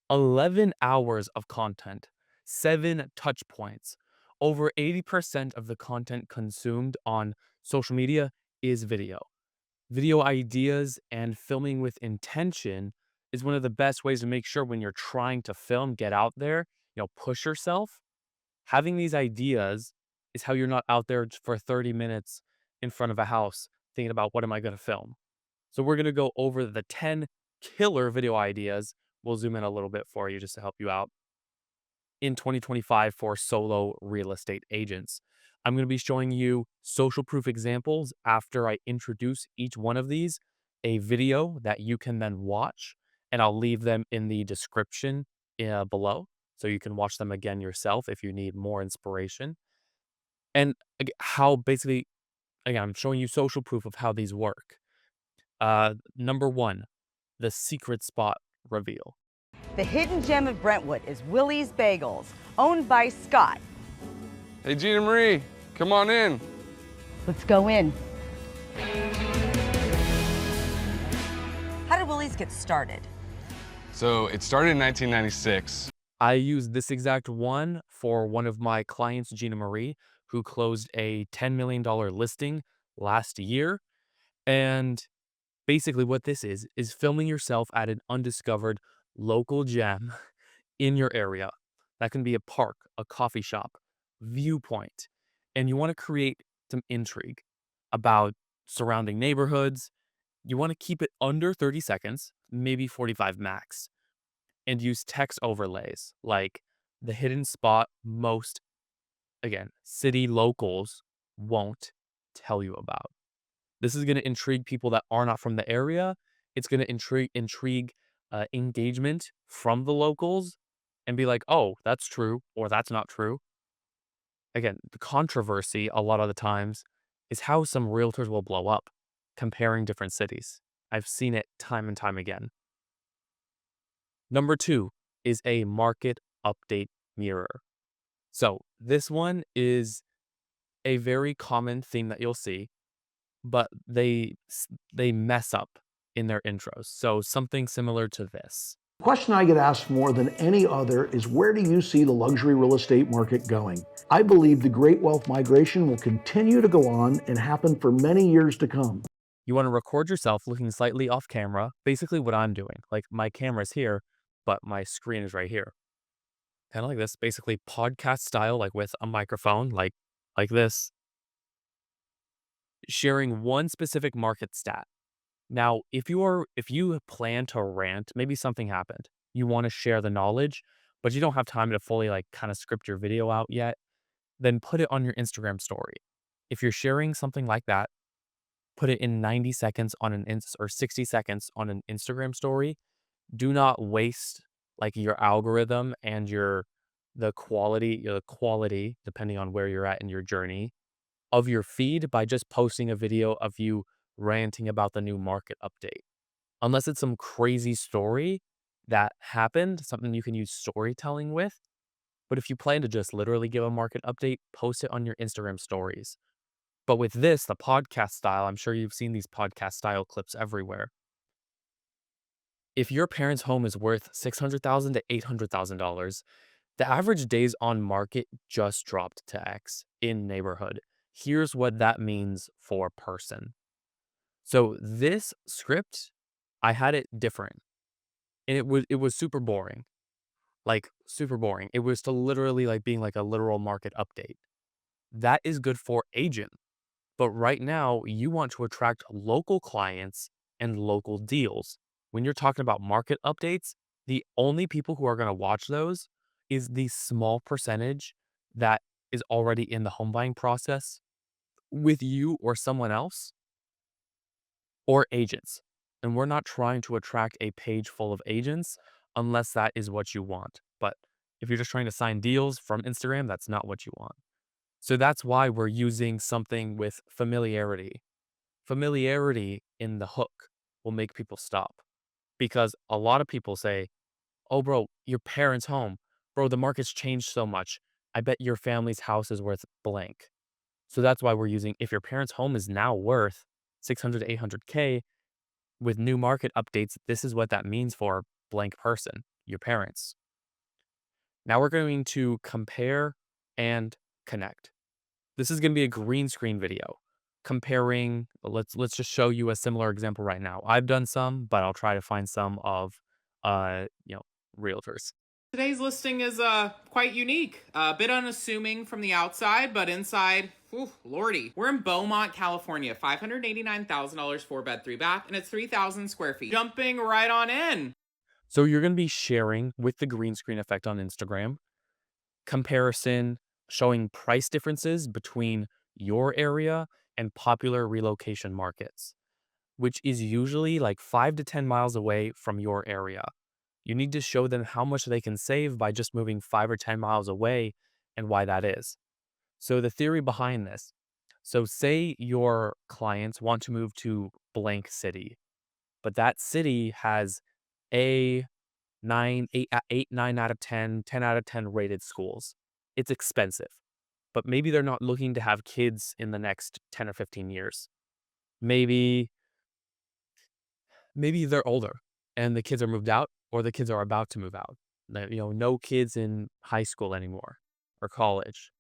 11 hours of content, 7 touch points. Over 80% of the content consumed on social media is video. Video ideas and filming with intention is one of the best ways to make sure when you're trying to film, get out there, push yourself. Having these ideas is how you're not out there for 30 minutes in front of a house thinking about what am I going to film. So we're going to go over the 10 killer video ideas. We'll zoom in a little bit for you just to help you out in 2025 for solo real estate agents. I'm going to be showing you social proof examples after I introduce each one of these, a video that you can then watch, and I'll leave them in the description below so you can watch them again yourself if you need more inspiration. And how basically, again, I'm showing you social proof of how these work. Number one, the secret spot reveal. The hidden gem of Brentwood is Willie's Bagels, owned by Scott. Hey, Gina Marie, come on in. Let's go in. How did Willie's get started? So it started in 1996. I used this exact one for one of my clients, Gina Marie, who closed a $10 million listing last year. And basically what this is filming yourself at an undiscovered local gem in your area. That can be a park, a coffee shop, viewpoint. And you want to create some intrigue about surrounding neighborhoods. You want to keep it under 30 seconds, maybe 45 max, and use text overlays like the hidden spot most, again, city locals won't tell you about. This is going to intrigue people that are not from the area. It's going to intrigue engagement from the locals and be like, oh, that's true or that's not true. Again, the controversy a lot of the times is how some realtors will blow up comparing different cities. I've seen it time and time again. Number two is a market update mirror. So this one is a very common theme that you'll see, but they mess up in their intros. So something similar to this. The question I get asked more than any other is, where do you see the luxury real estate market going? I believe the great wealth migration will continue to go on and happen for many years to come. You want to record yourself looking slightly off camera, basically what I'm doing. Like my camera's here, but my screen is right here. Kind of like this, basically podcast style, like with a microphone, like this, sharing one specific market stat. Now, if you plan to rant, maybe something happened. You want to share the knowledge, but you don't have time to fully kind of script your video out yet, then put it on your Instagram story. If you're sharing something like that, put it in 90 seconds on or 60 seconds on an Instagram story. Do not waste your algorithm and the quality, depending on where you're at in your journey, of your feed by just posting a video of you ranting about the new market update. Unless it's some crazy story that happened, something you can use storytelling with. But if you plan to just literally give a market update, post it on your Instagram stories. But with this, the podcast style, I'm sure you've seen these podcast style clips everywhere. If your parents' home is worth $600,000 to $800,000, the average days on market just dropped to X in neighborhood. Here's what that means for person. So this script, I had it different, and it was super boring, super boring. It was to literally being a literal market update. That is good for agent, but right now you want to attract local clients and local deals. When you're talking about market updates, the only people who are going to watch those is the small percentage that is already in the home buying process with you or someone else, or agents. And we're not trying to attract a page full of agents unless that is what you want. But if you're just trying to sign deals from Instagram, that's not what you want. So that's why we're using something with familiarity. Familiarity in the hook will make people stop. Because a lot of people say, oh, bro, your parents' home. Bro, the market's changed so much. I bet your family's house is worth blank. So that's why we're using, if your parents' home is now worth 600 to 800K with new market updates, this is what that means for blank person, your parents. Now we're going to compare and connect. This is going to be a green screen video comparing. Let's just show you a similar example right now. I've done some, but I'll try to find some of you know, realtors. Today's listing is quite unique. A bit unassuming from the outside, but inside, ooh, lordy. We're in Beaumont, California. $589,000, 4 bed, 3 bath, and it's 3,000 square feet. Jumping right on in. So you're going to be sharing with the green screen effect on Instagram, comparison showing price differences between your area and popular relocation markets, which is usually like 5 to 10 miles away from your area. You need to show them how much they can save by just moving 5 or 10 miles away and why that is. So the theory behind this. So say your clients want to move to blank city, but that city has a 9 out of 10, 10 out of 10 rated schools. It's expensive, but maybe they're not looking to have kids in the next 10 or 15 years. Maybe they're older and the kids are moved out or the kids are about to move out. No kids in high school anymore or college.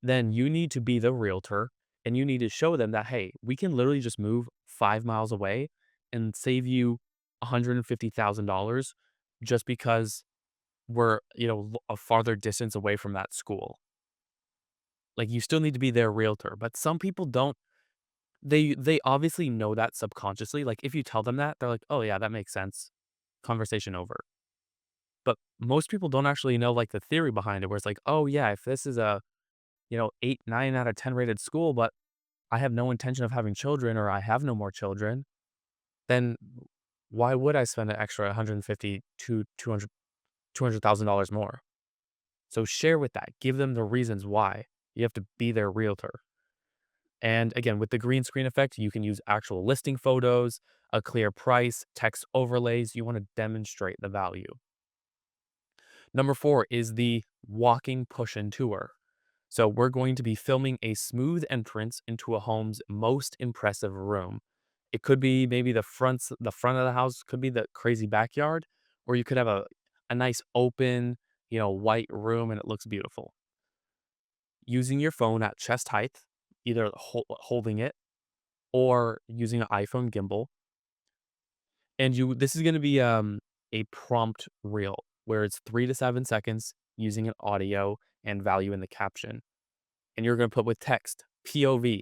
Then you need to be the realtor and you need to show them that, hey, we can literally just move 5 miles away and save you $150,000 just because we're, a farther distance away from that school. Like you still need to be their realtor, but some people don't. They obviously know that subconsciously. Like if you tell them that, they're like, "Oh yeah, that makes sense." Conversation over. But most people don't actually know like the theory behind it where it's like, "Oh yeah, if this is a, 8, 9 out of 10 rated school, but I have no intention of having children or I have no more children, then why would I spend an extra 150 to $200,000 more?" So share with that. Give them the reasons why. You have to be their realtor. And again, with the green screen effect, you can use actual listing photos, a clear price, text overlays. You want to demonstrate the value. Number 4 is the walking push-in tour. So we're going to be filming a smooth entrance into a home's most impressive room. It could be maybe the front of the house, could be the crazy backyard, or you could have a nice open, white room and it looks beautiful. Using your phone at chest height, either holding it or using an iPhone gimbal. And this is going to be a prompt reel where it's 3 to 7 seconds using an audio and value in the caption. And you're going to put with text, POV.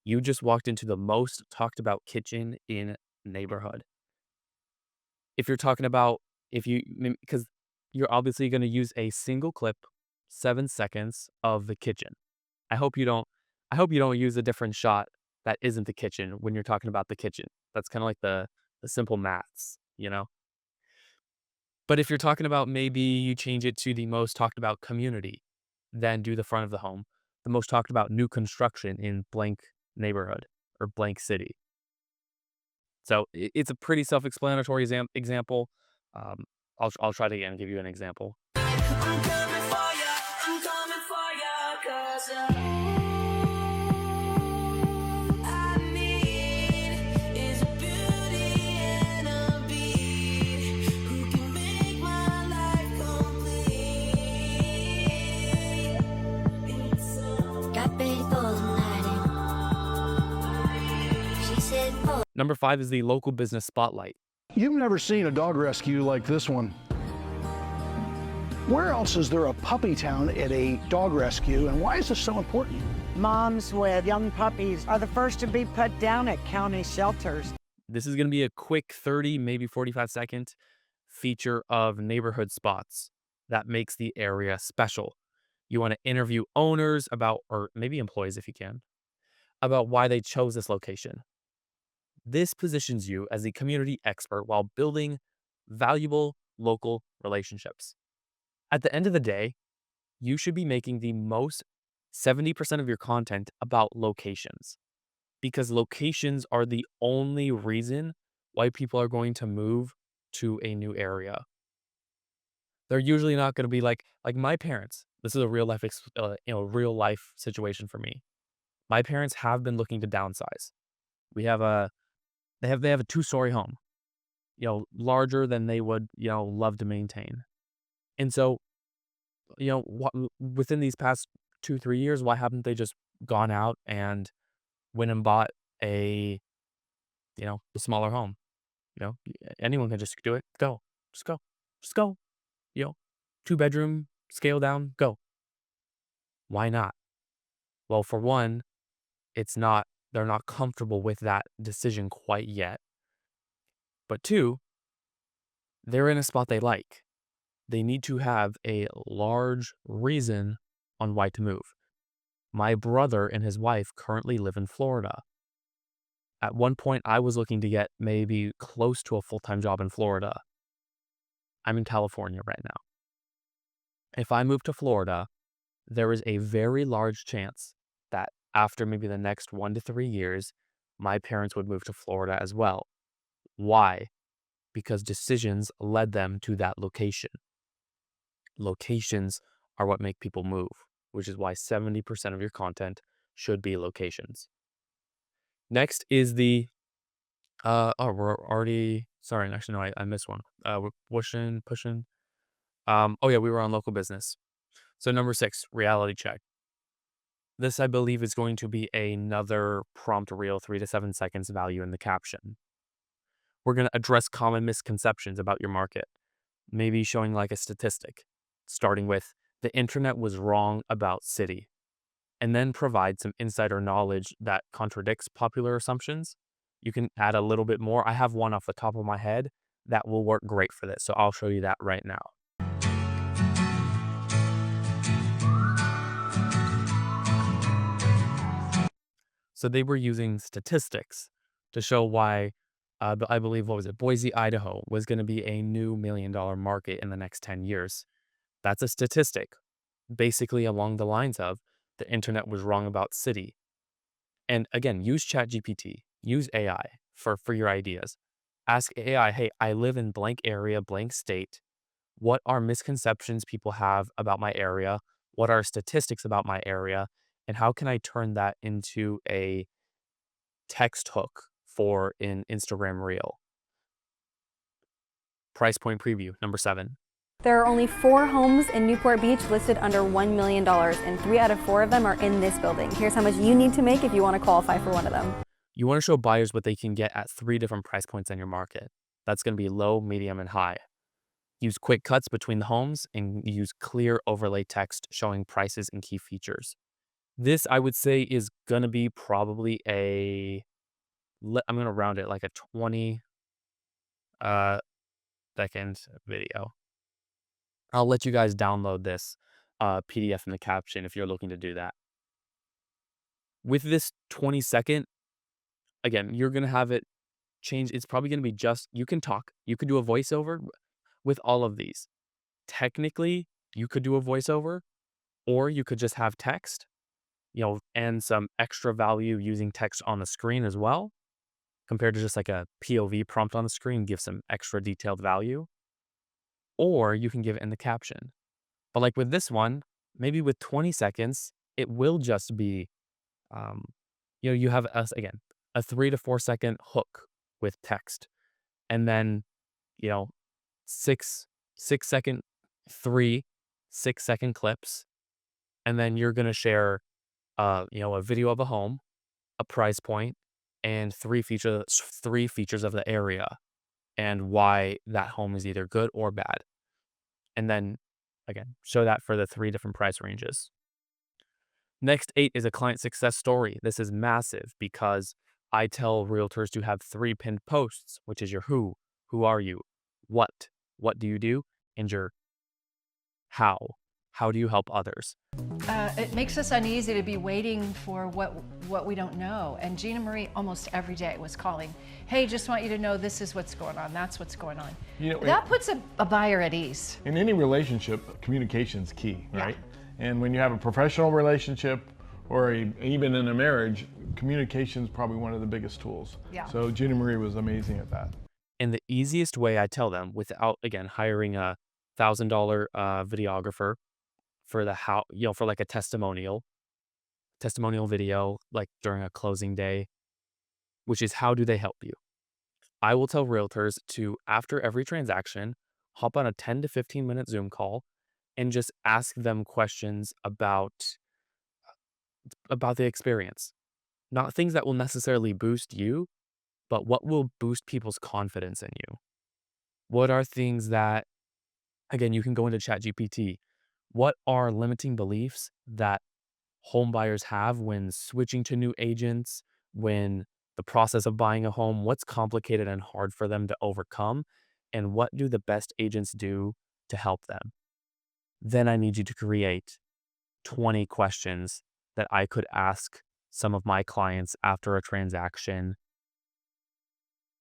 You just walked into the most talked about kitchen in neighborhood. If you're talking about, because you're obviously going to use a single clip, 7 seconds of the kitchen. I hope you don't use a different shot that isn't the kitchen when you're talking about the kitchen. That's kind of like the simple maths. But if you're talking about maybe you change it to the most talked about community, then do the front of the home. The most talked about new construction in blank neighborhood or blank city. So it's a pretty self-explanatory example. I'll try to again give you an example. I'm coming for ya, I'm coming for ya, 'cause I need is a beauty and a beat who can make my life complete. Got ready for the night. She said, "Oh." Number 5 is the local business spotlight. You've never seen a dog rescue like this one. Where else is there a puppy town at a dog rescue, and why is this so important? Moms with young puppies are the first to be put down at county shelters. This is going to be a quick 30, maybe 45-second feature of neighborhood spots that makes the area special. You want to interview owners about, or maybe employees if you can, about why they chose this location. This positions you as a community expert while building valuable local relationships. At the end of the day, you should be making the most 70% of your content about locations because locations are the only reason why people are going to move to a new area. They're usually not going to be like my parents. This is a real life, real life situation for me. My parents have been looking to downsize. They have a 2-story home. larger than they would, love to maintain. And so, within these past 2, 3 years, why haven't they just gone out and went and bought a, a smaller home? Anyone can just do it. Go, just go, just go. You know, 2 bedroom, scale down, go. Why not? Well, for one, they're not comfortable with that decision quite yet. But two, they're in a spot they like. They need to have a large reason on why to move. My brother and his wife currently live in Florida. At one point, I was looking to get maybe close to a full-time job in Florida. I'm in California right now. If I move to Florida, there is a very large chance that after maybe the next 1 to 3 years, my parents would move to Florida as well. Why? Because decisions led them to that location. Locations are what make people move, which is why 70% of your content should be locations. Next is we're already, sorry, actually, no, I missed one. We're pushing. Oh yeah, we were on local business. So number 6, reality check. This, I believe, is going to be another prompt reel, 3 to 7 seconds value in the caption. We're going to address common misconceptions about your market, maybe showing like a statistic, starting with the internet was wrong about city, and then provide some insider knowledge that contradicts popular assumptions. You can add a little bit more. I have one off the top of my head that will work great for this, so I'll show you that right now. So they were using statistics to show why, I believe, what was it, Boise, Idaho was going to be a new $1 million market in the next 10 years. That's a statistic, basically along the lines of the internet was wrong about city. And again, use ChatGPT, use AI for your ideas. Ask AI, hey, I live in blank area, blank state. What are misconceptions people have about my area? What are statistics about my area? And how can I turn that into a text hook for an Instagram reel? Price point preview, number 7. There are only 4 homes in Newport Beach listed under $1 million, and 3 out of 4 of them are in this building. Here's how much you need to make if you want to qualify for one of them. You want to show buyers what they can get at 3 different price points in your market. That's going to be low, medium, and high. Use quick cuts between the homes and use clear overlay text showing prices and key features. This, I would say, is going to be probably I'm going to round it like a 20 second video. I'll let you guys download this PDF in the caption if you're looking to do that. With this 20-second, again, you're going to have it change. It's probably going to be you can talk. You could do a voiceover with all of these. Technically, you could do a voiceover, or you could just have text, and some extra value using text on the screen as well, compared to just like a POV prompt on the screen, give some extra detailed value. Or you can give it in the caption. But like with this one, maybe with 20 seconds, it will just be, you have again, a 3 to 4 second hook with text, and then, 6 second, 3 6-second clips. And then you're going to share, a video of a home, a price point, and 3 features of the area and why that home is either good or bad. And then, again, show that for the 3 different price ranges. Next 8 is a client success story. This is massive because I tell realtors to have 3 pinned posts, which is your who are you, what do you do, and your how do you help others. It makes us uneasy to be waiting for what we don't know. And Gina Marie almost every day was calling, hey, just want you to know this is what's going on, that's what's going on. That puts a buyer at ease. In any relationship, communication's key, right? Yeah. And when you have a professional relationship or even in a marriage, communication's probably one of the biggest tools. Yeah. So Gina Marie was amazing at that. And the easiest way I tell them, without, again, hiring a $1,000 videographer for for like a testimonial video, like during a closing day, which is how do they help you? I will tell realtors to, after every transaction, hop on a 10 to 15-minute Zoom call and just ask them questions about the experience. Not things that will necessarily boost you, but what will boost people's confidence in you. What are things that, again, you can go into ChatGPT. What are limiting beliefs that home buyers have when switching to new agents, when the process of buying a home, what's complicated and hard for them to overcome, and what do the best agents do to help them? Then I need you to create 20 questions that I could ask some of my clients after a transaction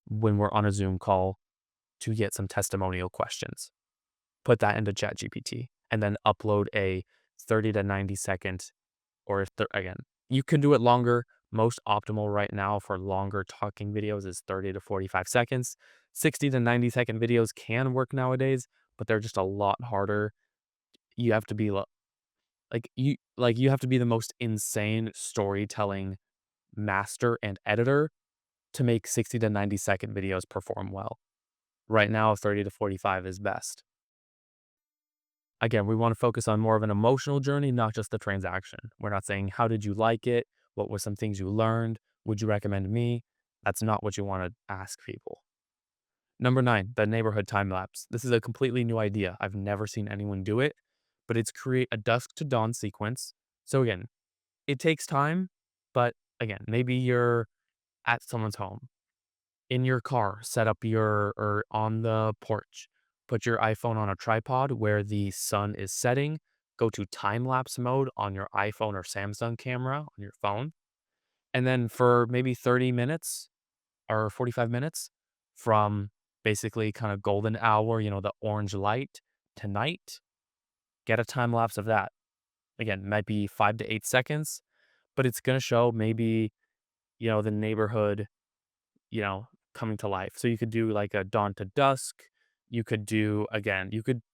when we're on a Zoom call to get some testimonial questions. Put that into ChatGPT and then upload a 30 to 90 second, or again, you can do it longer. Most optimal right now for longer talking videos is 30 to 45 seconds. 60 to 90-second videos can work nowadays, but they're just a lot harder. You have to be you have to be the most insane storytelling master and editor to make 60 to 90-second videos perform well. Right now, 30 to 45 is best. Again, we want to focus on more of an emotional journey, not just the transaction. We're not saying, how did you like it? What were some things you learned? Would you recommend me? That's not what you want to ask people. Number 9, the neighborhood time lapse. This is a completely new idea. I've never seen anyone do it, but it's create a dusk to dawn sequence. So again, it takes time, but again, maybe you're at someone's home in your car, set up or on the porch, put your iPhone on a tripod where the sun is setting, go to time lapse mode on your iPhone or Samsung camera on your phone. And then for maybe 30 minutes or 45 minutes from basically kind of golden hour, the orange light to night, get a time lapse of that. Again, might be 5 to 8 seconds, but it's going to show maybe, the neighborhood you know, coming to life. So you could do like a dawn to dusk. You could do, again,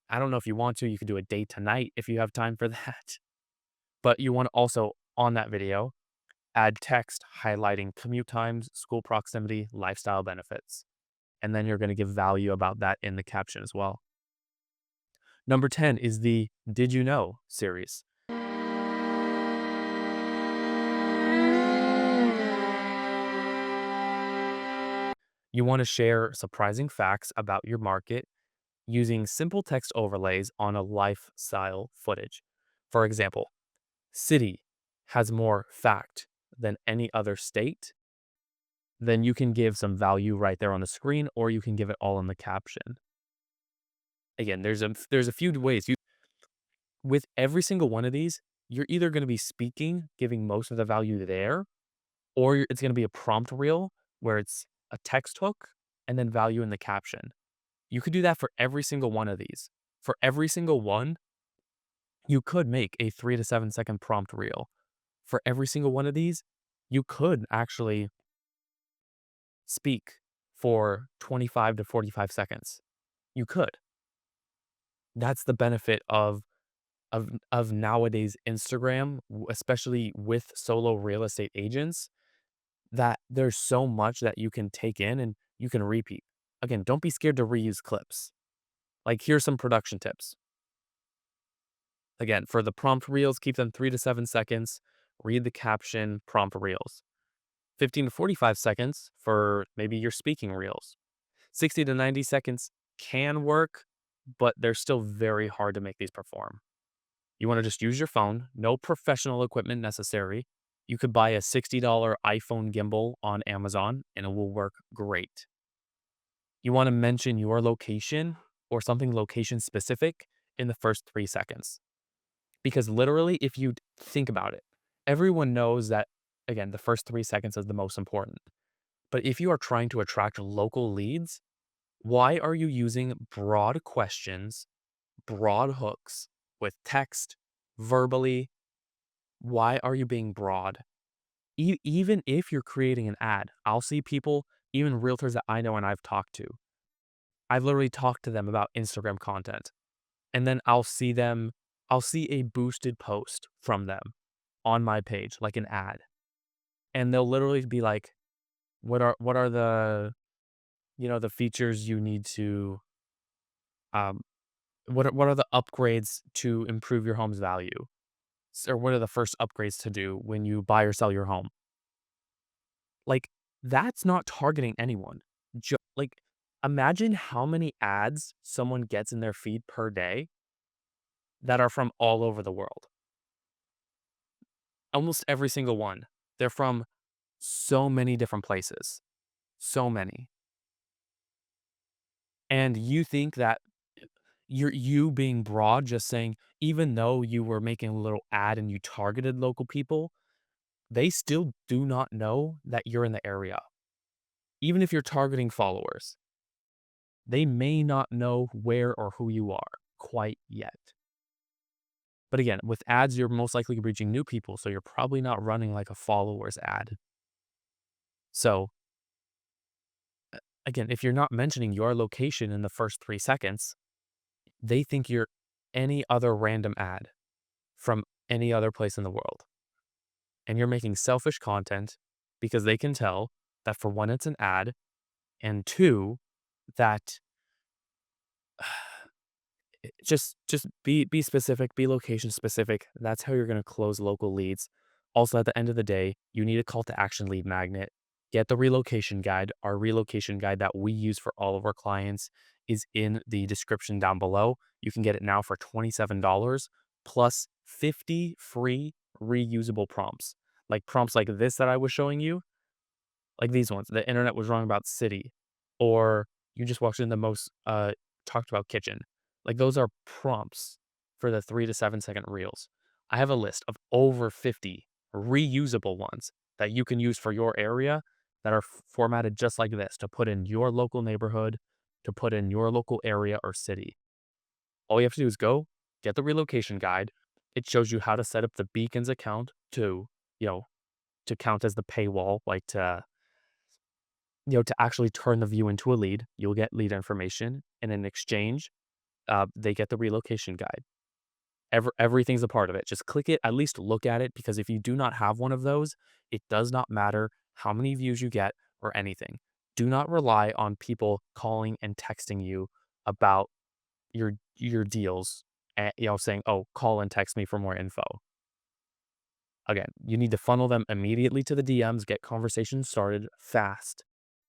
I don't know if you want to, you could do a day to night if you have time for that. But you want to also, on that video, add text highlighting commute times, school proximity, lifestyle benefits. And then you're going to give value about that in the caption as well. Number 10 is the Did You Know series. You want to share surprising facts about your market using simple text overlays on a lifestyle footage. For example, city has more fact than any other state. Then you can give some value right there on the screen, or you can give it all in the caption. Again, there's a few ways. With every single one of these, you're either going to be speaking, giving most of the value there, or it's going to be a prompt reel where it's a text hook and then value in the caption. You could do that for every single one of these. For every single one, you could make a 3 to 7 second prompt reel. For every single one of these, you could actually speak for 25 to 45 seconds. You could. That's the benefit of nowadays Instagram, especially with solo real estate agents, that there's so much that you can take in and you can repeat. Again, don't be scared to reuse clips. Like, here's some production tips. Again, for the prompt reels, keep them 3 to 7 seconds. Read the caption, prompt reels. 15 to 45 seconds for maybe your speaking reels. 60 to 90 seconds can work, but they're still very hard to make these perform. You want to just use your phone, no professional equipment necessary. You could buy a $60 iPhone gimbal on Amazon and it will work great. You want to mention your location or something location specific in the first 3 seconds. Because literally, if you think about it, everyone knows that, again, the first 3 seconds is the most important. But if you are trying to attract local leads, why are you using broad questions, broad hooks with text, verbally? Why are you being broad? Even if you're creating an ad, I'll see people, even realtors that I know and I've talked to. I've literally talked to them about Instagram content. And then I'll see a boosted post from them on my page, like an ad. And they'll literally be like, what are the the features you need to, um, what are the upgrades to improve your home's value? Or what are the first upgrades to do when you buy or sell your home? Like, that's not targeting anyone. Like, imagine how many ads someone gets in their feed per day that are from all over the world. Almost every single one. They're from so many different places. So many. And you think that you being broad, just saying, even though you were making a little ad and you targeted local people, they still do not know that you're in the area. Even if you're targeting followers, they may not know where or who you are quite yet. But again, with ads, you're most likely reaching new people, so you're probably not running like a followers ad. So, again, if you're not mentioning your location in the first 3 seconds, they think you're any other random ad from any other place in the world. And you're making selfish content because they can tell that, for one, it's an ad, and two, that just be specific, be location specific. That's how you're going to close local leads. Also, at the end of the day, you need a call to action lead magnet. Get the relocation guide. Our relocation guide that we use for all of our clients is in the description down below. You can get it now for $27 plus 50 free reusable prompts. Like prompts like this that I was showing you, like these ones. The internet was wrong about city, or you just walked in the most talked about kitchen. Like those are prompts for the 3 to 7 second reels. I have a list of over 50 reusable ones that you can use for your area that are formatted just like this to put in your local neighborhood, to put in your local area or city. All you have to do is go get the relocation guide. It shows you how to set up the Beacons account to, you know, to count as the paywall, like to actually turn the view into a lead. You'll get lead information, and in exchange, they get the relocation guide. Everything's a part of it. Just click it, at least look at it, because if you do not have one of those, it does not matter how many views you get or anything. Do not rely on people calling and texting you about your deals, and, saying, "Oh, call and text me for more info." Again, you need to funnel them immediately to the DMs, get conversations started fast.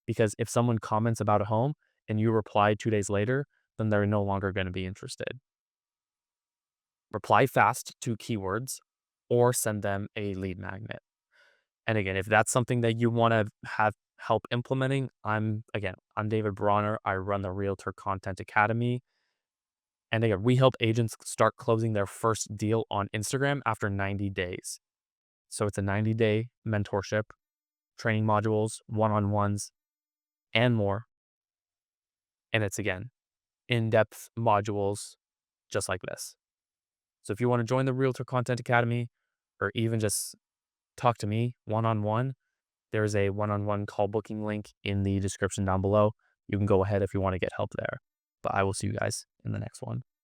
Because if someone comments about a home and you reply 2 days later, then they're no longer going to be interested. Reply fast to keywords or send them a lead magnet. And again, if that's something that you want to have help implementing, I'm David Bronner. I run the Realtor Content Academy. And again, we help agents start closing their first deal on Instagram after 90 days. So it's a 90-day mentorship, training modules, one-on-ones, and more. And it's, again, in-depth modules just like this. So if you want to join the Realtor Content Academy, or even just talk to me one-on-one, there's a one-on-one call booking link in the description down below. You can go ahead if you want to get help there. But I will see you guys in the next one.